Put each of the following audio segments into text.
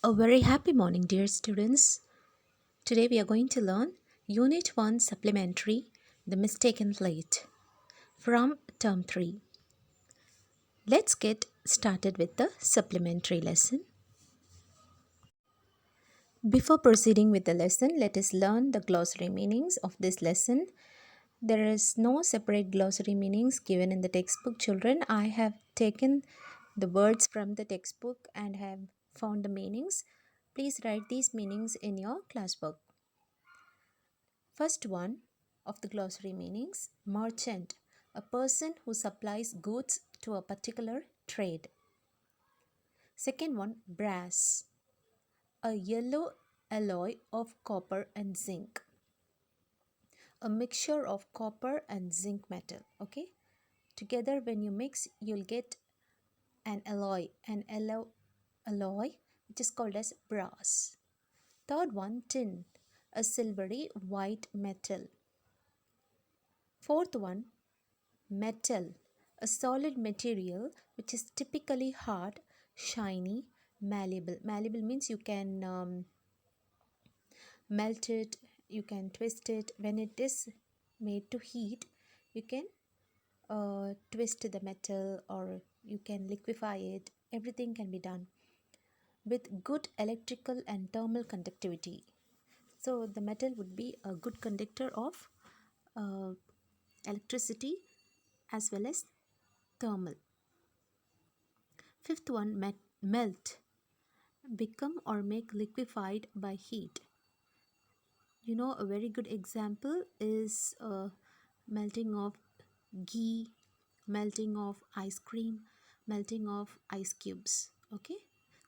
A very happy morning, dear students. Today we are going to learn Unit 1 Supplementary The Mistaken Plate from Term 3. Let's get started with the supplementary lesson. Before proceeding with the lesson, let us learn the glossary meanings of this lesson. There is no separate glossary meanings given in the textbook, children. I have taken the words from the textbook and have found the meanings. Please write these meanings in your class book. First one of the glossary meanings, merchant, a person who supplies goods to a particular trade. Second one, brass, a yellow alloy of copper and zinc, a mixture of copper and zinc metal. Okay, together when you mix, you'll get an alloy which is called as brass. Third one, tin, a silvery white metal. Fourth one, metal, a solid material which is typically hard, shiny, malleable. Malleable means you can melt it, you can twist it. When it is made to heat, you can twist the metal or you can liquefy it. Everything can be done with good electrical and thermal conductivity. So the metal would be a good conductor of electricity as well as thermal. Fifth one, melt, become or make liquefied by heat. You know, a very good example is melting of ghee, melting of ice cream, melting of ice cubes. Okay,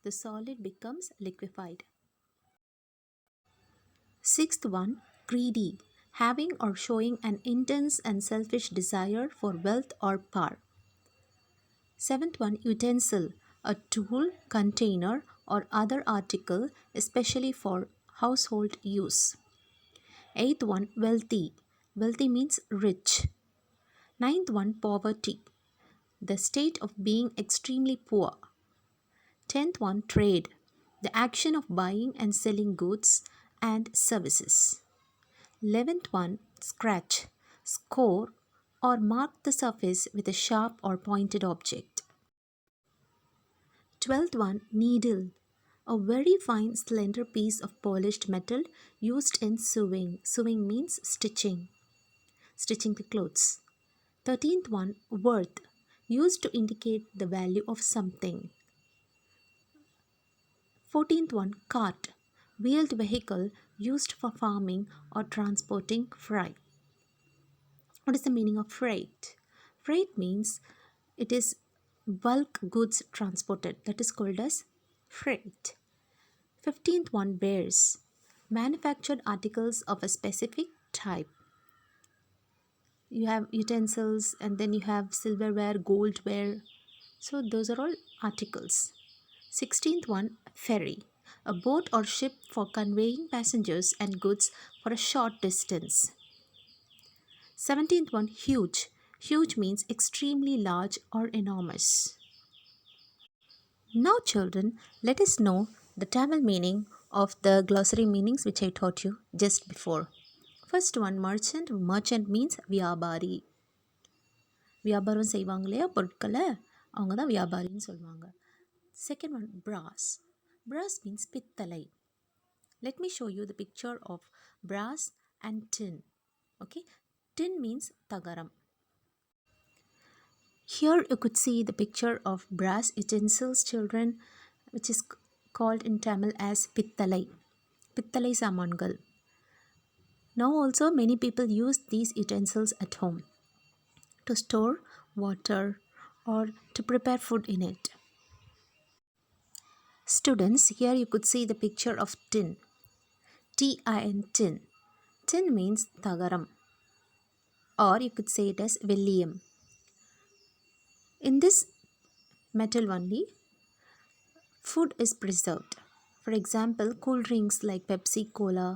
the solid becomes liquefied. Sixth one, greedy, having or showing an intense and selfish desire for wealth or power. Seventh one, utensil, a tool, container, or other article, especially for household use. Eighth one, wealthy. Wealthy means rich. Ninth one, poverty, the state of being extremely poor. Tenth one, trade, the action of buying and selling goods and services. 11th one, scratch, score or mark the surface with a sharp or pointed object. 12th one, needle, a very fine slender piece of polished metal used in sewing. Sewing means stitching the clothes. 13th one, worth, used to indicate the value of something. 14th one, cart, wheeled vehicle used for farming or transporting freight. What is the meaning of freight? Freight means it is bulk goods transported, that is called as freight. 15th one, wares, manufactured articles of a specific type. You have utensils and then you have silverware, goldware. So those are all articles. 16th one, ferry, a boat or ship for conveying passengers and goods for a short distance. 17th one, huge. Huge means extremely large or enormous. Now children, let us know the Tamil meaning of the glossary meanings which I taught you just before. First one, merchant. Merchant means வியாபாரி. வியாபாரம் செய்வாங்க இல்லையா பொருட்களை, அவங்க தான் வியாபாரின்னு சொல்லுவாங்க. Second one, brass. Brass means பித்தளை. Let me show you the picture of brass and tin. Okay, tin means தகரம். Here you could see the picture of brass utensils, children, which is called in Tamil as pittalai. Pittalai samangal. Now also many people use these utensils at home to store water or to prepare food in it. Students, here you could see the picture of tin. T-I-N, tin. Tin means thagaram, or you could say it as velliyam. In this metal only, food is preserved. For example, cool drinks like Pepsi, Cola,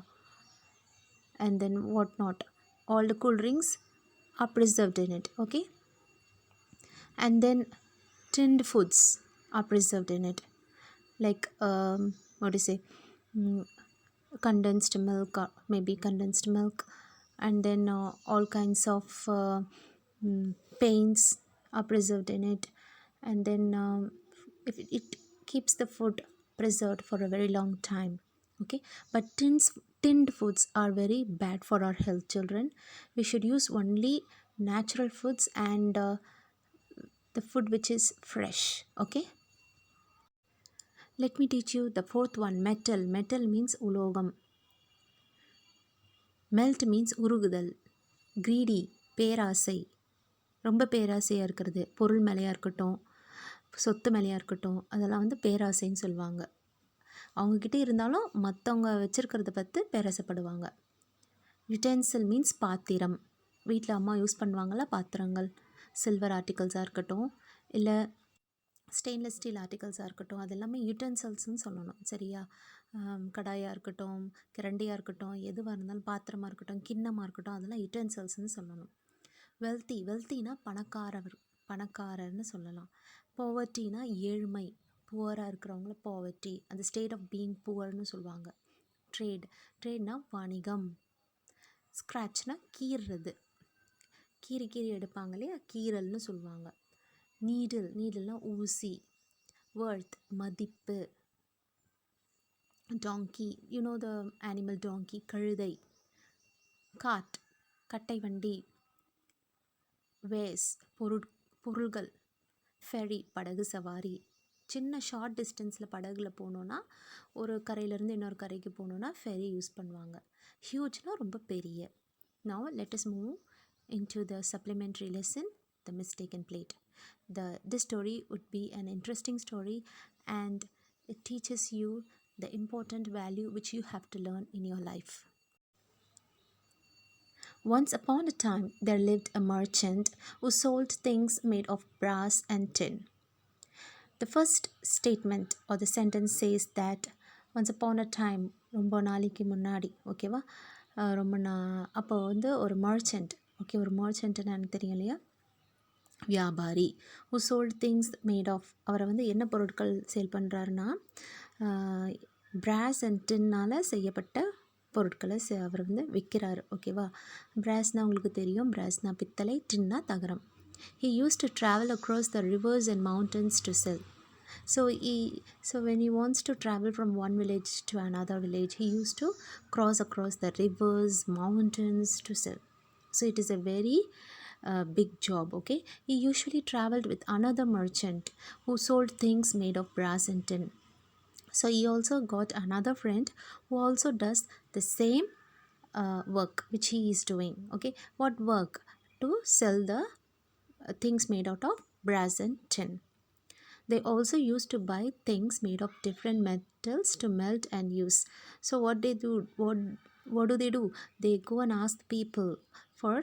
and then whatnot. All the cool drinks are preserved in it, okay? And then tinned foods are preserved in it. Like what do you say, mm, condensed milk, maybe condensed milk, and then all kinds of paints are preserved in it, and then if it keeps the food preserved for a very long time. Okay, but tinned foods are very bad for our health, children. We should use only natural foods and the food which is fresh. Okay, let me teach you the fourth one, metal. Metal means ulogam. Melt means உருகுதல். Greedy பேராசை, ரொம்ப பேராசையாக இருக்கிறது, பொருள் மேலேயாக இருக்கட்டும், சொத்து மேலேயாக இருக்கட்டும், அதெல்லாம் வந்து பேராசைன்னு சொல்லுவாங்க. அவங்கக்கிட்ட இருந்தாலும் மற்றவங்க வச்சுருக்கிறத பார்த்து பேராசைப்படுவாங்க. யுட்டென்சில் மீன்ஸ் பாத்திரம். வீட்டில் அம்மா யூஸ் பண்ணுவாங்கள்ல பாத்திரங்கள், சில்வர் ஆர்டிகல்ஸாக இருக்கட்டும், இல்லை ஸ்டெயின்லெஸ் ஸ்டீல் ஆர்டிகல்ஸாக இருக்கட்டும், அது எல்லாமே யூட்டென்சில்ஸ்னு சொல்லணும். சரியா? கடாயாக இருக்கட்டும், கிரண்டியாக இருக்கட்டும், எதுவாக இருந்தாலும், பாத்திரமாக இருக்கட்டும், கிண்ணமாக இருக்கட்டும், அதெல்லாம் யூட்டென்சில்ஸ்னு சொல்லணும். வெல்த்தினா பணக்காரர்னு சொல்லலாம். போவர்ட்டினா ஏழ்மை, புவராக இருக்கிறவங்கள போவர்ட்டி, அந்த ஸ்டேட் ஆஃப் பீயிங் புவர்னு சொல்லுவாங்க. ட்ரேட்னா வணிகம். ஸ்க்ராட்ச்னா கீறுறது, கீறி எடுப்பாங்க இல்லையா, கீறல்னு சொல்லுவாங்க. நீடில்னா ஊசி. வர்த் மதிப்பு. டாங்கி, யூ நோ த அனிமல் டாங்கி, கழுதை. காட் கட்டை வண்டி. வேஸ் பொருள்கள். ஃபெரி படகு சவாரி. சின்ன ஷார்ட் டிஸ்டன்ஸில் படகுல போகணுன்னா, ஒரு கரையிலேருந்து இன்னொரு கரைக்கு போகணுன்னா ஃபெரி யூஸ் பண்ணுவாங்க. ஹியூஜ்னால் ரொம்ப பெரிய. Now let us move into the supplementary lesson, the mistaken plate. This story would be an interesting story, and it teaches you the important value which you have to learn in your life. Once upon a time, there lived a merchant who sold things made of brass and tin. The first statement or the sentence says that once upon a time, ரொம்ப நாளைக்கு முன்னாடி, ஓகேவா, அப்போ வந்து ஒரு merchant. Okay, ஒரு மர்ச்சன்ட்னு எனக்கு தெரியும் இல்லையா, வியாபாரி. who sold things made of, அவரை வந்து என்ன பொருட்கள் சேல் பண்ணுறாருன்னா, brass and tinனால் செய்யப்பட்ட பொருட்களை அவர் வந்து விற்கிறாரு. ஓகேவா, பிராஸ்னால் உங்களுக்கு தெரியும், பிராஸ்னால் பித்தளை, டின்னா தகரம். he used to travel across the rivers and mountains to sell. So when he wants to travel from one village to another village, he used to cross across the rivers, mountains to sell. So it is a very big job. Okay, he usually traveled with another merchant who sold things made of brass and tin. So he also got another friend who also does the same work which he is doing. Okay, what work? To sell the things made out of brass and tin. They also used to buy things made of different metals to melt and use. So what they do, what do they do? They go and ask people for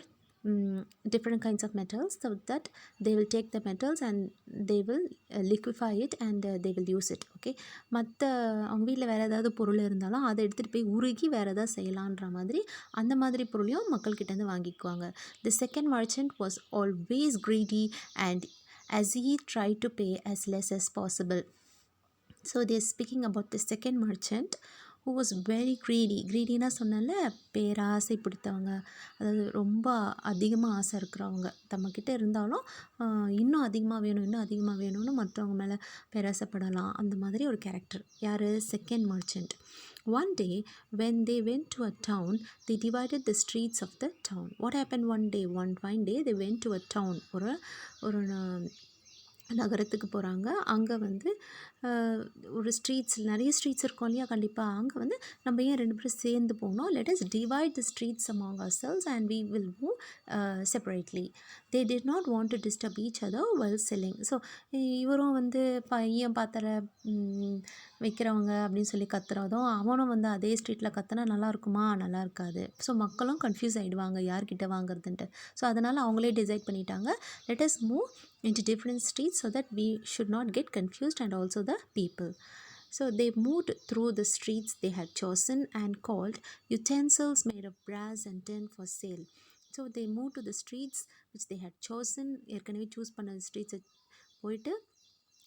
different kinds of metals, so that they will take the metals and they will liquefy it and they will use it. Okay, மற்ற அவங்க வீட்டில் வேறு ஏதாவது பொருள் இருந்தாலும் அதை எடுத்துகிட்டு போய் உருகி வேறு ஏதாவது செய்யலான்ற மாதிரி அந்த மாதிரி பொருளையும் மக்கள்கிட்டேருந்து வாங்கிக்குவாங்க. The second merchant was always greedy, and as he tried to pay as less as possible. So they are speaking about the second merchant who was very greedy. greedyனா சொன்னால பேராசை பிடித்தவங்க, அதாவது ரொம்ப அதிகமாக ஆசை இருக்கிறவங்க. தம்மக்கிட்ட இருந்தாலும் இன்னும் அதிகமாக வேணும், இன்னும் அதிகமாக வேணும்னு மற்றவங்க மேலே பேராசைப்படலாம், அந்த மாதிரி ஒரு கேரக்டர். யார்? Second merchant. One day when they went to a town, they divided the streets of the town. What happened one fine day they went to a town, ஒரு நகரத்துக்கு போகிறாங்க. அங்கே வந்து ஒரு நிறைய ஸ்ட்ரீட்ஸ் இருக்கும் இல்லையா, கண்டிப்பாக அங்கே வந்து நம்ம ஏன் ரெண்டு பேரும் சேர்ந்து போகணும், let us divide the streets among ourselves and we will move separately. They did not want to disturb each other while selling. So இவரும் வந்து பையன் பாத்திர வைக்கிறவங்க அப்படின்னு சொல்லி கத்துறதும், அவனும் வந்து அதே ஸ்ட்ரீட்டில் கத்துனா நல்லா இருக்குமா, நல்லா இருக்காது. ஸோ மக்களும் கன்ஃபியூஸ் ஆகிடுவாங்க யார்கிட்ட வாங்குறதுன்ட்டு. ஸோ அதனால் அவங்களே டிசைட் பண்ணிட்டாங்க, let us move into different streets so that we should not get confused and also the people. So they moved through the streets they had chosen and called utensils made of brass and tin for sale. So they moved to the streets which they had chosen. ஏற்கனவே choose பண்ண ஸ்ட்ரீட்ஸை போயிட்டு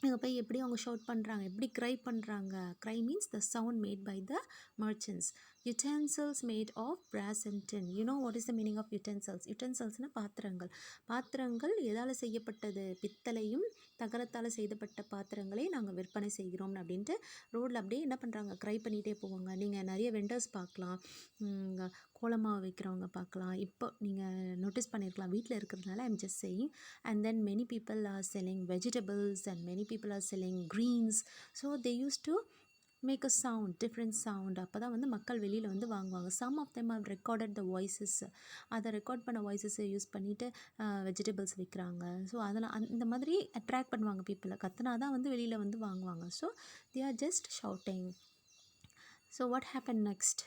இங்கே போய் எப்படி அவங்க shout பண்ணுறாங்க, எப்படி cry பண்ணுறாங்க. Cry means the sound made by the merchants. Utensils made of brass and tin. You know what is the meaning of utensils? யுட்டென்சில்ஸ்னால் பாத்திரங்கள். பாத்திரங்கள் எதால் செய்யப்பட்டது? பித்தளையும் தகரத்தால் செய்யப்பட்ட பாத்திரங்களை நாங்கள் விற்பனை செய்கிறோம் அப்படின்ட்டு ரோட்டில் அப்படியே என்ன பண்ணுறாங்க, க்ரை பண்ணிகிட்டே போவாங்க. நீங்கள் நிறைய வெண்டர்ஸ் பார்க்கலாம், கோலமாவு வைக்கிறவங்க பார்க்கலாம். இப்போ நீங்கள் நோட்டீஸ் பண்ணியிருக்கலாம், வீட்டில் இருக்கிறதுனால I'm just saying. And then many people are selling vegetables and many people are selling greens. So they used to make a sound, different sound. அப்போ தான் வந்து மக்கள் வெளியில் வந்து வாங்குவாங்க. some of them have recorded the voices. அதை record பண்ண வாய்ஸஸை use பண்ணிவிட்டு வெஜிடபிள்ஸ் விற்கிறாங்க. ஸோ அதெல்லாம் இந்த மாதிரி அட்ராக்ட் பண்ணுவாங்க பீப்புளை. கத்துனா தான் வந்து வெளியில் வந்து வாங்குவாங்க. So they are just shouting. So what happened next?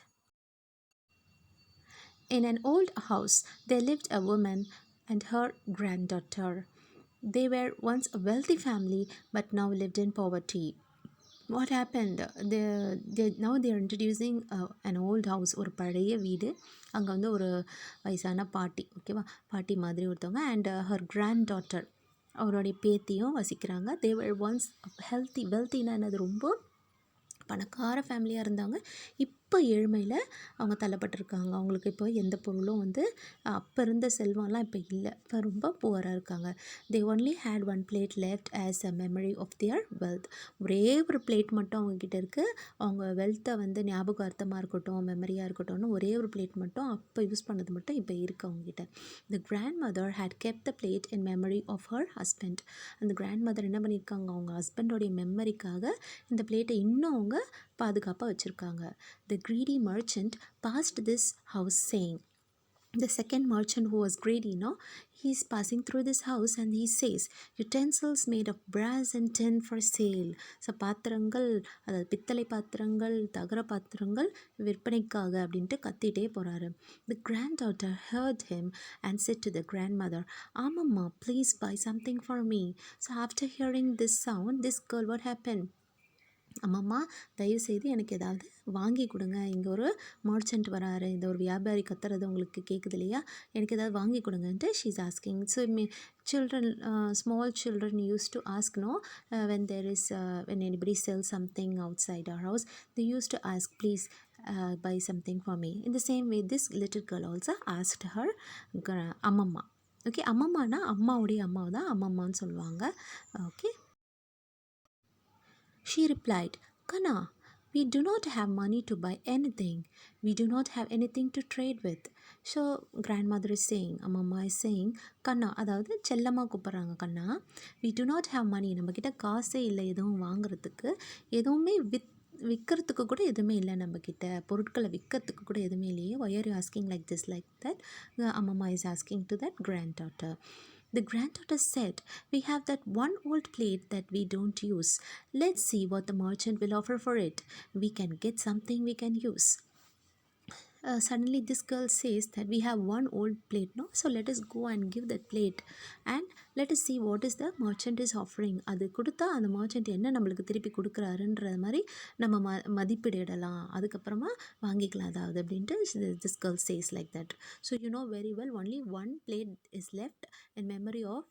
In an old house there lived a woman and her granddaughter. They were once a wealthy family but now lived in poverty. What happened? Now they are introducing an old house. ஒரு பழைய வீடு. அங்கே வந்து ஒரு வயசான பாட்டி, ஓகேவா, பாட்டி மாதிரி ஒருத்தவங்க, அண்ட் her granddaughter, அவருடைய பேத்தியும் வசிக்கிறாங்க. they were once wealthyனா என்னது, ரொம்ப பணக்கார ஃபேமிலியாக இருந்தாங்க. இப்போ ஏழ்மையில் அவங்க தள்ளப்பட்டிருக்காங்க. அவங்களுக்கு இப்போ எந்த பொருளும் வந்து அப்போ இருந்த செல்வம்லாம் இப்போ இல்லை. இப்போ ரொம்ப புவராக இருக்காங்க. they only had one plate left as a memory of their wealth. ஒரே ஒரு பிளேட் மட்டும் அவங்கக்கிட்ட இருக்குது. அவங்க வெல்த்தை வந்து ஞாபகார்த்தமாக இருக்கட்டும், மெமரியாக இருக்கட்டும்னு ஒரே ஒரு பிளேட் மட்டும் அப்போ யூஸ் பண்ணது மட்டும் இப்போ இருக்குது அவங்ககிட்ட. the grandmother had kept the plate in memory of her husband. அந்த கிராண்ட்மதர் என்ன பண்ணியிருக்காங்க, அவங்க ஹஸ்பண்டோடைய மெமரிக்காக இந்த பிளேட்டை இன்னும் அவங்க பாதுகாப்பாக வச்சுருக்காங்க. The greedy merchant passed this house saying, the second merchant who was greedy, he is passing through this house and he says, utensils made of brass and tin for sale. So பாத்திரங்கள், அதாவது பித்தளை பாத்திரங்கள், தகர பாத்திரங்கள் விற்பனைக்காக அப்படின்ட்டு கத்திட்டே போகிறாரு. The granddaughter heard him and said to the grandmother, Mama, please buy something for me. So after hearing this sound, this girl, what happened? அம்மாம்மா, தயவுசெய்து எனக்கு ஏதாவது வாங்கி கொடுங்க, இங்கே ஒரு மர்ச்சன்ட் வராரு, இந்த ஒரு வியாபாரி கத்துறது உங்களுக்கு கேட்குது இல்லையா, எனக்கு ஏதாவது வாங்கி கொடுங்கன்ட்டு she's asking. So children, small children use to ask, when there is when anybody sells something outside our house, they used to ask, please buy something for me. In the same way, this little girl also asked her அம்மம்மா. Okay, அம்மம்மானா அம்மாவுடைய அம்மாவை தான் அம்மம்மான்னு சொல்லுவாங்க. Okay. She replied, Kana, we do not have money to buy anything. We do not have anything to trade with. So grandmother is saying, Amma is saying, Kana, அதாவது செல்லம்மா கூப்பிட்றாங்க, கண்ணா, we do not have money. நம்மக்கிட்ட காசே இல்லை எதுவும் வாங்குறதுக்கு, எதுவுமே விற்கிறதுக்கு கூட எதுவுமே இல்லை நம்மக்கிட்ட, பொருட்களை விற்கிறதுக்கு கூட எதுவுமே இல்லையே. why are you asking like this, like that? Amma is asking to that granddaughter. The granddaughter said, we have that one old plate that we don't use. Let's see what the merchant will offer for it. We can get something we can use. Suddenly this girl says that we have one old plate, so let us go and give that plate and let us see what is the merchant is offering. அது கொடுத்தா அந்த merchant என்ன நம்மளுக்கு திருப்பி கொடுக்குறாருன்ற மாதிரி நம்ம மதிப்பிடலாம், அதுக்கப்புறமா வாங்கிக்கலாம் அதாவது அப்படின்ட்டு this girl says like that. So you know very well, only one plate is left in memory of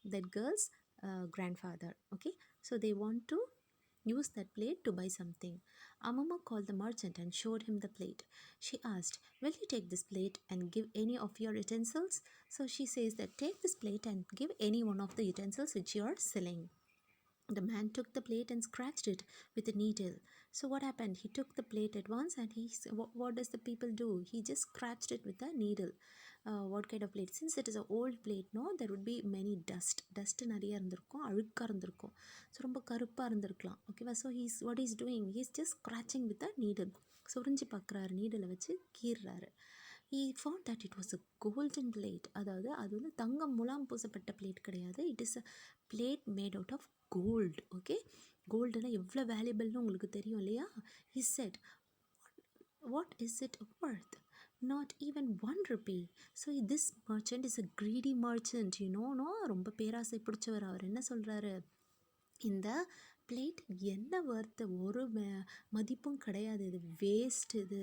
that girl's grandfather. Okay, so they want to use that plate to buy something. Amma called the merchant and showed him the plate. She asked, will you take this plate and give any of your utensils? So she says that take this plate and give any one of the utensils which you are selling. The man took the plate and scratched it with a needle. So what happened? He took the plate at once and what does the people do? He just scratched it with a needle. What kind of plate? Since it is an old plate, there would be many dust நிறைய இருந்திருக்கும், அழுக்காக இருந்திருக்கும், so ரொம்ப கருப்பாக இருந்திருக்கலாம், ஓகேவா. So what he's doing, he's just scratching with a needle. சுரிஞ்சு பார்க்குறாரு, needle வச்சு கீறுறாரு. He found that it was a golden plate. அதாவது அது வந்து தங்கம் முலாம் பூசப்பட்ட பிளேட் கிடையாது. It is a plate made out of gold. Okay, கோல்டுனா எவ்வளோ வேல்யூபிள்னு உங்களுக்கு தெரியும் இல்லையா. He said, what is it worth? Not even 1 rupee. So this merchant is a greedy merchant, ரொம்ப பேராசை பிடிச்சவர். அவர் என்ன சொல்கிறாரு, இந்த பிளேட் என்ன ஒர்த்து ஒரு மதிப்பும் கிடையாது, இது வேஸ்ட் இது,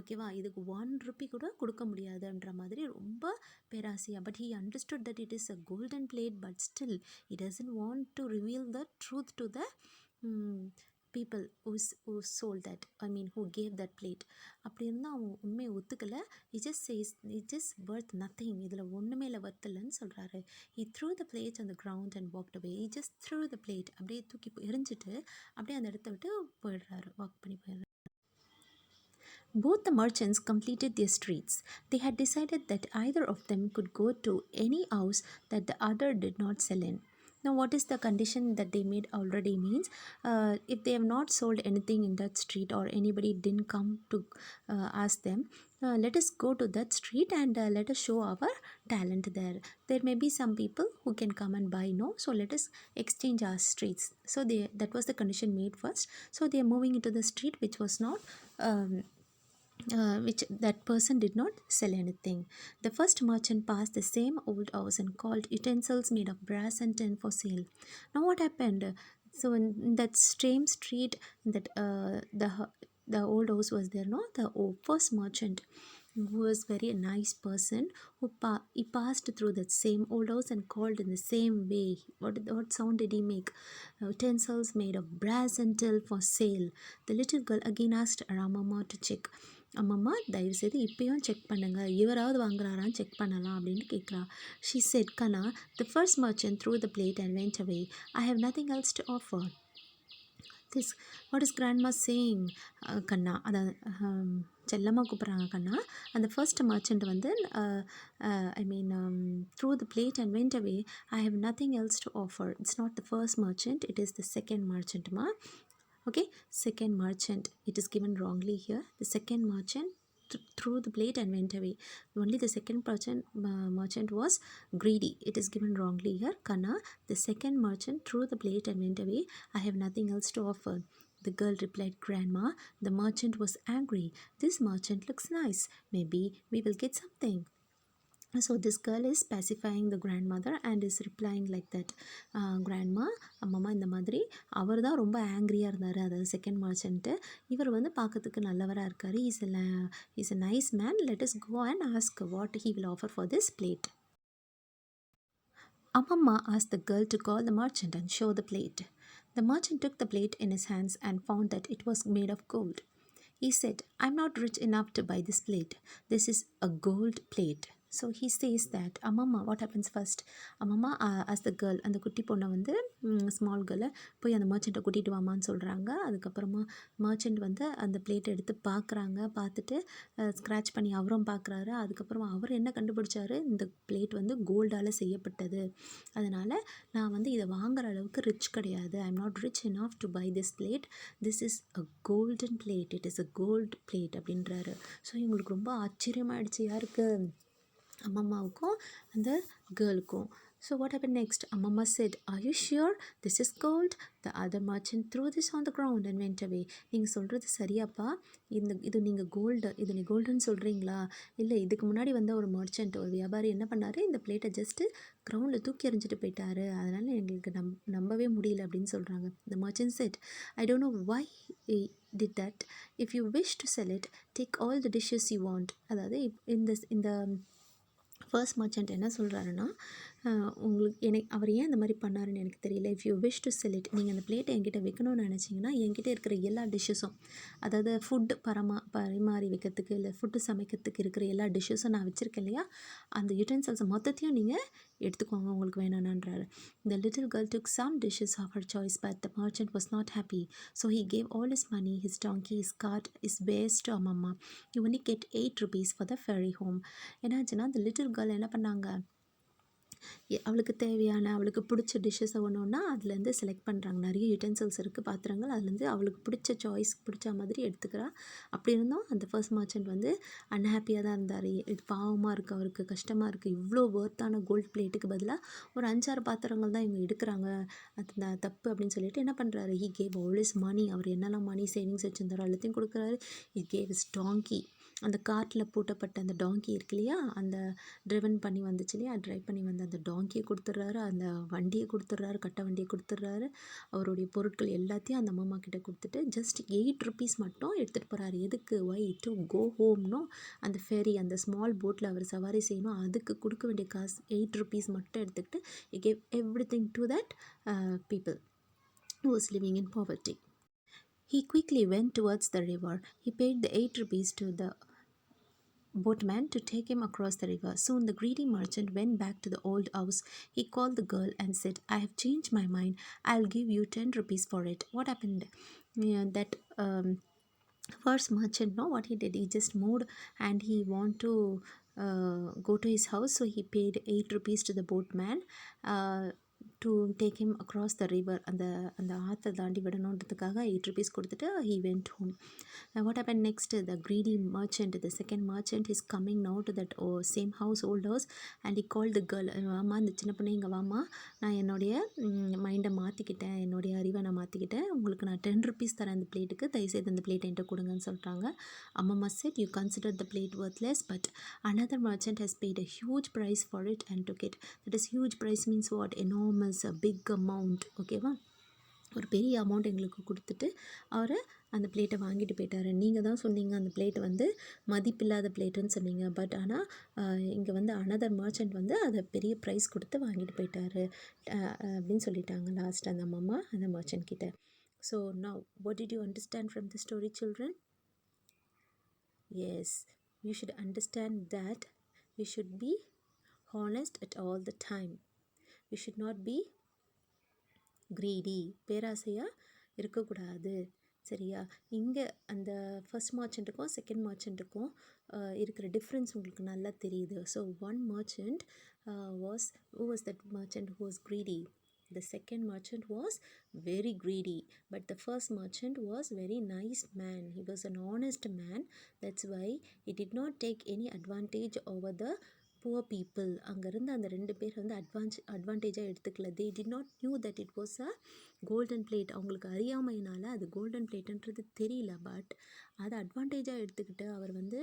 ஓகேவா, இதுக்கு 1 ரூபி கூட கொடுக்க முடியாதுன்ற மாதிரி ரொம்ப பேராசையா. But he understood that it is a golden plate, but still he doesn't want to reveal the truth to the people who sold that, I mean who gave that plate. அப்படி இருந்தால் அவன் உண்மையை ஒத்துக்கலை. he just says it is worth nothing, இதில் ஒன்றுமே இல்லை, worth இல்லைன்னு சொல்கிறாரு. he threw the plate on the ground and walked away. he just threw the plate, அப்படியே தூக்கி எரிஞ்சிட்டு அப்படியே அந்த இடத்த விட்டு போயிடுறாரு, வாக் பண்ணி போயிடுறாரு. Both the merchants completed their streets. They had decided that either of them could go to any house that the other did not sell in. Now, what is the condition that they made already means, if they have not sold anything in that street or anybody didn't come to ask them, let us go to that street and let us show our talent there. There may be some people who can come and buy, no? So let us exchange our streets. So that was the condition made first. So they are moving into the street which was not which that person did not sell anything. The first merchant passed the same old house and called utensils made of brass and tin for sale. Now what happened? So in that same street, that the old house was there, no? The first merchant, who was very nice person, who he passed through that same old house and called in the same way. What sound did he make? Utensils made of brass and tin for sale. The little girl again asked Ramama to check. அம்மம்மா தயவுசெய்து இப்போயும் check பண்ணுங்கள், இவராவது வாங்குறாரான்னு check பண்ணலாம் அப்படின்னு கேட்குறா. She said, கண்ணா, the first merchant threw the plate and went away. I have nothing else to offer. This what is grandma saying? கண்ணா, அதாவது செல்லம்மா கூப்பிட்றாங்க கண்ணா. அந்த ஃபர்ஸ்ட் மர்ச்சன்ட் வந்து I mean threw the plate and went away. I have nothing else to offer. It's not the first merchant, it is the second மர்ச்சன்ட்மா. Okay, second merchant, it is given wrongly here. The second merchant threw the plate and went away. Only the second merchant was greedy. It is given wrongly here. Kana, the second merchant threw the plate and went away. I have nothing else to offer. The girl replied, Grandma, the merchant was angry. This merchant looks nice. Maybe we will get something. So this girl is pacifying the grandmother and is replying like that, grandma, அம்மம்மா இந்த மாதிரி அவர் தான் ரொம்ப ஆங்க்ரியாக இருந்தார், அதாவது second மர்ச்சன்ட்டு. இவர் வந்து பார்க்கறதுக்கு நல்லவராக இருக்கார். Is a nice man. Let us go and ask what he will offer for this plate. Ammamma asked the girl to call the merchant and show the plate. The merchant took the plate in his hands and found that it was made of gold. He said, I'm not rich enough to buy this plate. This is a gold plate. So he says that, அம்மம்மா, what happens first? அம்மம்மா as the girl, அந்த குட்டி பொண்ணை வந்து small கேர்ளை போய் அந்த மர்ச்சண்ட்டை கூட்டிகிட்டு வாமான்னு சொல்கிறாங்க. அதுக்கப்புறமா மர்ச்சண்ட் வந்து அந்த பிளேட்டை எடுத்து பார்க்குறாங்க. பார்த்துட்டு ஸ்க்ராட்ச் பண்ணி அவரும் பார்க்குறாரு. அதுக்கப்புறமா அவர் என்ன கண்டுபிடிச்சாரு, இந்த பிளேட் வந்து கோல்டால் செய்யப்பட்டது, அதனால் நான் வந்து இதை வாங்குற அளவுக்கு ரிச் கிடையாது. I am not rich enough to buy this plate. This is a golden plate. It is a gold plate அப்படின்றாரு. ஸோ இவங்களுக்கு ரொம்ப ஆச்சரியமாகிடுச்சு, யாருக்கு, அம்மம்மாவுக்கும் அந்த கேர்ளுக்கும். So what happened next? Ammamma said, are you sure this is gold? The other merchant threw this on the ground and went away. நீங்கள் சொல்கிறது சரியாப்பா, இது நீங்கள் இது கோல்டுன்னு சொல்கிறீங்களா? இல்லை, இதுக்கு முன்னாடி வந்த ஒரு மர்ச்சன்ட், ஒரு வியாபாரி என்ன பண்ணார், இந்த பிளேட்டை ஜஸ்ட்டு கிரவுண்டில் தூக்கி எறிஞ்சிட்டு போயிட்டாரு, அதனால் எங்களுக்கு நம்பவே முடியல அப்படின்னு சொல்கிறாங்க. The merchant said, I don't know why he did that. If you wish to sell it, take all the dishes you want. அதாவது இந்த ஃபர்ஸ்ட் மர்ச்சன்ட் என்ன சொல்கிறாருன்னா, அவர் ஏன் அந்த மாதிரி பண்ணாருன்னு எனக்கு தெரியல. If you wish to sell it, நீங்கள் அந்த பிளேட்டை என்கிட்ட வைக்கணும்னு நினச்சிங்கன்னா என்கிட்ட இருக்கிற எல்லா டிஷ்ஷஸும், அதாவது ஃபுட்டு பரிமாறி வைக்கிறதுக்கு இல்லை ஃபுட்டு சமைக்கிறதுக்கு இருக்கிற எல்லா டிஷ்ஷஸும் நான் வச்சுருக்கேன் இல்லையா, அந்த யூட்டென்சில்ஸ் மொத்தத்தையும் நீங்கள் எடுத்துக்கோங்க உங்களுக்கு வேணும்னான்றாரு. The little girl took some dishes of her choice, but the merchant was not happy. So he gave all his money, his donkey, his cart, his wares to Ammamma. You only get 8 rupees for the ferry home. என்னாச்சுன்னா, the little girl என்ன பண்ணாங்க, அவளுக்கு தேவையான, அவளுக்கு பிடிச்ச டிஷ்ஷஸை ஒன்று அதுலேருந்து select பண்ணுறாங்க. நிறைய யூட்டென்சில்ஸ் இருக்குது, பாத்திரங்கள், அதுலேருந்து அவளுக்கு பிடிச்ச சாய்ஸ் பிடிச்ச மாதிரி எடுத்துக்கிறா. அப்படி இருந்தும் அந்த ஃபர்ஸ்ட் மர்ச்சன்ட் வந்து அன்ஹாப்பியாக தான் இருந்தார். இது பாவமாக இருக்குது, அவருக்கு கஷ்டமாக இருக்குது, இவ்வளோ ஒர்த்தான கோல்ட் பிளேட்டுக்கு பதிலாக ஒரு 5-6 பாத்திரங்கள் தான் இவங்க எடுக்கிறாங்க, அது தப்பு அப்படின்னு சொல்லிட்டு என்ன பண்ணுறாரு, he gave all his money. அவர் என்னெல்லாம் மணி சேவிங்ஸ் வச்சுருந்தாரோ எல்லாத்தையும் கொடுக்குறாரு. He gave his donkey. அந்த காட்டில் பூட்டப்பட்ட அந்த டாங்கி இருக்கு இல்லையா, அந்த ட்ரிவன் பண்ணி வந்துச்சு இல்லையா, ட்ரைவ் பண்ணி வந்து அந்த டாங்கியை கொடுத்துட்றாரு, அந்த வண்டியை கொடுத்துட்றாரு, கட்டை வண்டியை கொடுத்துட்றாரு. அவருடைய பொருட்கள் எல்லாத்தையும் அந்த அம்மா கிட்ட கொடுத்துட்டு ஜஸ்ட் 8 rupees மட்டும் எடுத்துகிட்டு போகிறாரு. எதுக்கு? வை டு கோ ஹோம்னோ, அந்த ஃபெரி, அந்த ஸ்மால் போட்டில் அவர் சவாரி செய்யணும், அதுக்கு கொடுக்க வேண்டிய காசு 8 rupees மட்டும் எடுத்துக்கிட்டு he gave everything to that people who was living in poverty. He quickly went towards the river. He paid the 8 rupees to the boatman to take him across the river. Soon the greedy merchant went back to the old house. He called the girl and said, I have changed my mind. I'll give you 10 rupees for it. What happened? Yeah, that first merchant, no, what he did, he just moved and he want to go to his house. So he paid 8 rupees to the boatman to take him across the river. அந்த ஆற்றை தாண்டி விடணுன்றதுக்காக 8 rupees கொடுத்துட்டு he went home. And what happened next? The greedy merchant, the second merchant, is coming now to that same house, old house, and he called the girl. வாமா, இந்த சின்ன பொண்ணு இங்கே வாமா, நான் என்னுடைய மைண்டை மாற்றிக்கிட்டேன், என்னுடைய அறிவை நான் மாற்றிக்கிட்டேன், உங்களுக்கு நான் 10 rupees தரேன் அந்த பிளேட்டுக்கு, தயவுசெய்து அந்த பிளேட்டை என்கிட்ட கொடுங்கன்னு சொல்கிறாங்க. அம்மா said, you consider the plate worthless, but another merchant has paid a huge price for it and took it. That is, huge price means what? Enormous, a big amount. ஓகேவா? ஒரு பெரிய அமௌண்ட் எங்களுக்கு கொடுத்துட்டு அவர் அந்த பிளேட்டை வாங்கிட்டு போயிட்டார். நீங்கள் தான் சொன்னீங்க அந்த பிளேட் வந்து மதிப்பில்லாத பிளேட்டுன்னு சொன்னீங்க, பட் ஆனால் இங்கே வந்து அனதர் மர்ச்சன்ட் வந்து அதை பெரிய ப்ரைஸ் கொடுத்து வாங்கிட்டு போயிட்டாரு அப்படின்னு சொல்லிட்டாங்க லாஸ்ட் அந்த அம்மா அந்த மர்ச்சன்ட் கிட்ட. So now what did you understand from the story children? Yes, you should understand that we should be honest at all the time. We should not be greedy, பேராசையாக இருக்கக்கூடாது. சரியா? இங்கே அந்த ஃபர்ஸ்ட் மர்ச்சண்ட்டுக்கும் செகண்ட் மர்ச்சண்ட்டுக்கும் இருக்கிற difference உங்களுக்கு நல்லா தெரியுது. So one merchant was, who was that merchant who was greedy? The second merchant was very greedy, but the first merchant was very nice man. He was an honest man. That's why he did not take any advantage over the poor people. அங்கேருந்து அந்த 2 பேர் வந்து அட்வான்டேஜாக எடுத்துக்கல. they did not knew that it was a golden plate. அவங்களுக்கு அறியாமையினால் அது golden பிளேட்டுன்றது தெரியல, but அதை அட்வான்டேஜாக எடுத்துக்கிட்டு அவர் வந்து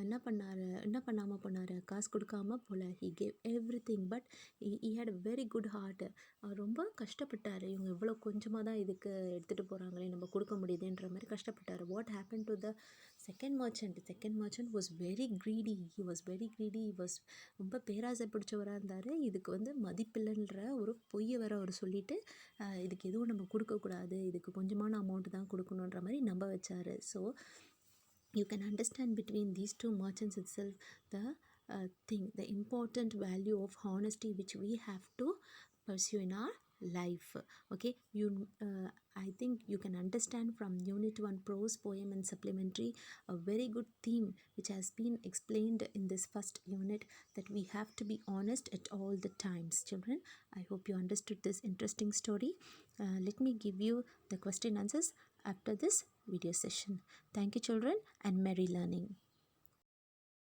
என்ன பண்ணாமல் போனார், காசு கொடுக்காம போல. he gave everything, but he had a very good heart. அவர் ரொம்ப கஷ்டப்பட்டார், இவங்க இவ்வளோ கொஞ்சமாக தான் இதுக்கு எடுத்துகிட்டு போகிறாங்களே, நம்ம கொடுக்க முடியுதுன்ற மாதிரி கஷ்டப்பட்டார். what happened to the second merchant? Second merchant was very greedy. he was ரொம்ப பேராசை பிடிச்சவராக இருந்தார். இதுக்கு வந்து மதிப்பில்லைன்ற ஒரு பொய்யை வர அவர் சொல்லிட்டு இதுக்கு எதுவும் நம்ம கொடுக்கக்கூடாது, இதுக்கு கொஞ்சமான அமௌண்ட் தான் கொடுக்கணுன்ற மாதிரி நம்ப வச்சார். So you can understand between these two merchants itself the the important value of honesty which we have to pursue in our life. Okay, I think you can understand from unit 1 prose poem and supplementary a very good theme which has been explained in this first unit, that we have to be honest at all the times. Children, I hope you understood this interesting story. Let me give you the question answers after this video session. Thank you children, and merry learning.